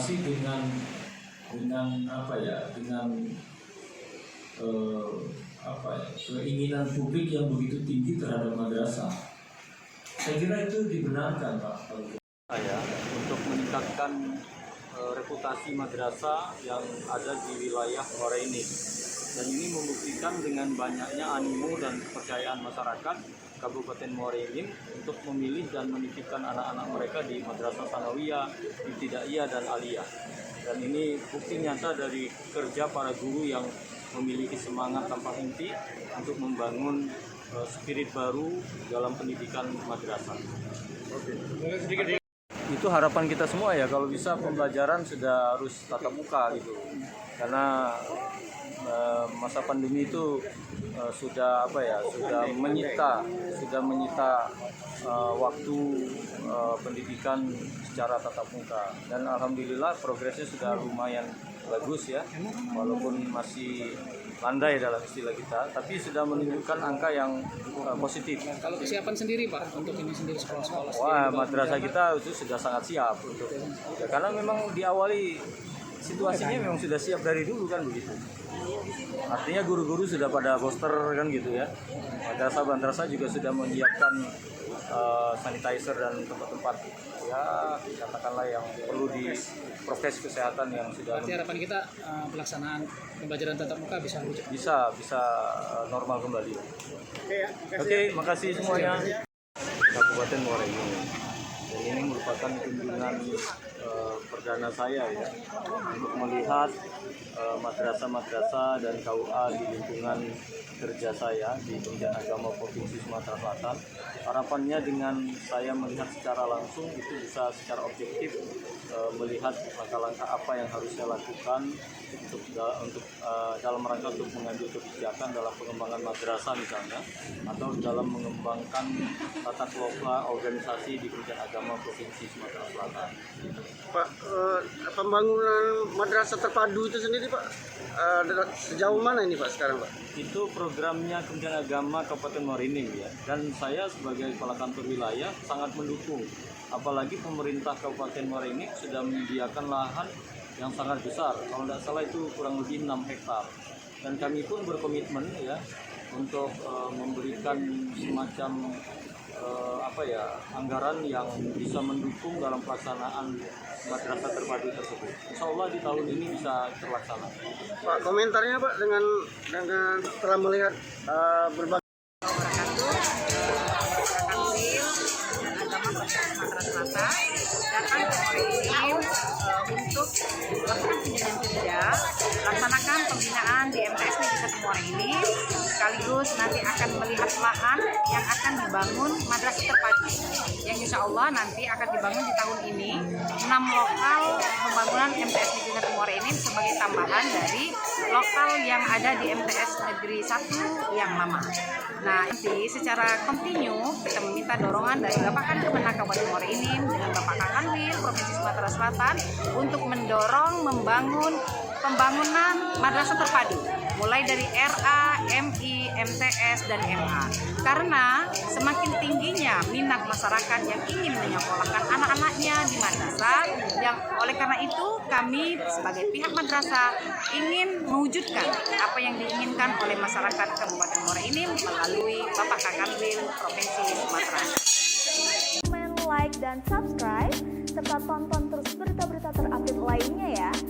masih dengan apa ya, dengan keinginan publik yang begitu tinggi terhadap madrasah. Saya kira itu dibenarkan, Pak. Saya untuk meningkatkan reputasi madrasah yang ada di wilayah Muara Enim, dan ini membuktikan dengan banyaknya animo dan kepercayaan masyarakat Kabupaten Muara Enim untuk memilih dan menitipkan anak-anak mereka di Madrasah Tsanawiyah, Ibtidaiyah dan Aliyah. Dan ini bukti nyata dari kerja para guru yang memiliki semangat tanpa henti untuk membangun spirit baru dalam pendidikan madrasah. Itu harapan kita semua ya, kalau bisa pembelajaran sudah harus tatap muka gitu, karena masa pandemi itu sudah menyita waktu pendidikan secara tatap muka, dan alhamdulillah progresnya sudah lumayan bagus ya, walaupun masih landai dalam istilah kita, tapi sudah menunjukkan angka yang positif. Kalau kesiapan sendiri Pak, untuk ini sendiri sekolah-sekolah Wah, madrasah kita itu sudah sangat siap untuk ya, karena memang diawali situasinya memang sudah siap dari dulu kan begitu. Artinya guru-guru sudah pada booster kan gitu ya. Madrasah juga sudah menyiapkan sanitizer dan tempat-tempat ya katakanlah yang perlu di prokes kesehatan yang sudah. Berarti harapan kita pelaksanaan pembelajaran tatap muka bisa normal kembali. Oke, makasih semuanya. Kabupaten Muara Enim. Dan ini merupakan kunjungan perdana saya ya untuk melihat madrasah-madrasah dan KUA di lingkungan kerja saya di Kementerian Agama Provinsi Sumatera Selatan. Harapannya dengan saya melihat secara langsung itu bisa secara objektif melihat langkah-langkah apa yang harus saya lakukan untuk dalam rangka untuk mengambil kebijakan dalam pengembangan madrasah misalnya, atau dalam mengembangkan tata kelola organisasi di Kementerian Agama Provinsi Sumatera Selatan. Pak, pembangunan madrasah terpadu itu sendiri Pak, sejauh mana ini Pak sekarang Pak? Itu programnya Kementerian Agama Kabupaten Muara Enim ya, dan saya sebagai kepala kantor wilayah sangat mendukung. Apalagi pemerintah Kabupaten Muara Enim sudah menyediakan lahan yang sangat besar, kalau tidak salah itu kurang lebih 6 hektar. Dan kami pun berkomitmen ya untuk memberikan semacam anggaran yang bisa mendukung dalam pelaksanaan madrasah terpadu tersebut. Insya Allah di tahun ini bisa terlaksana. Pak, komentarnya Pak dengan telah melihat berbagai datang ke Muara Enim untuk melakukan kunjungan kerja, laksanakan pembinaan di MTS Negeri 1 Muara Enim, sekaligus nanti akan melihat lahan yang akan dibangun madrasah terpadu, yang insya Allah nanti akan dibangun di tahun ini 6 lokal pembangunan MTS Negeri 1 Muara Enim sebagai tambahan dari lokal yang ada di MTS Negeri 1 yang lama. Nah, nanti secara kontinu kita meminta dorongan dari Bapak Kankemenak Kabupaten Muara Enim dengan Bapak Kanwil Provinsi Sumatera Selatan untuk mendorong pembangunan madrasah terpadu mulai dari RA, MI, MTS, dan MA. Karena semakin tingginya minat masyarakat yang ingin menyekolahkan anak-anaknya di madrasah, yang oleh karena itu kami sebagai pihak madrasah ingin mewujudkan apa yang diinginkan oleh masyarakat Kabupaten Muara Enim melalui Bapak Kanwil Provinsi Sumatera. Like dan subscribe serta tonton terus berita-berita terupdate lainnya ya.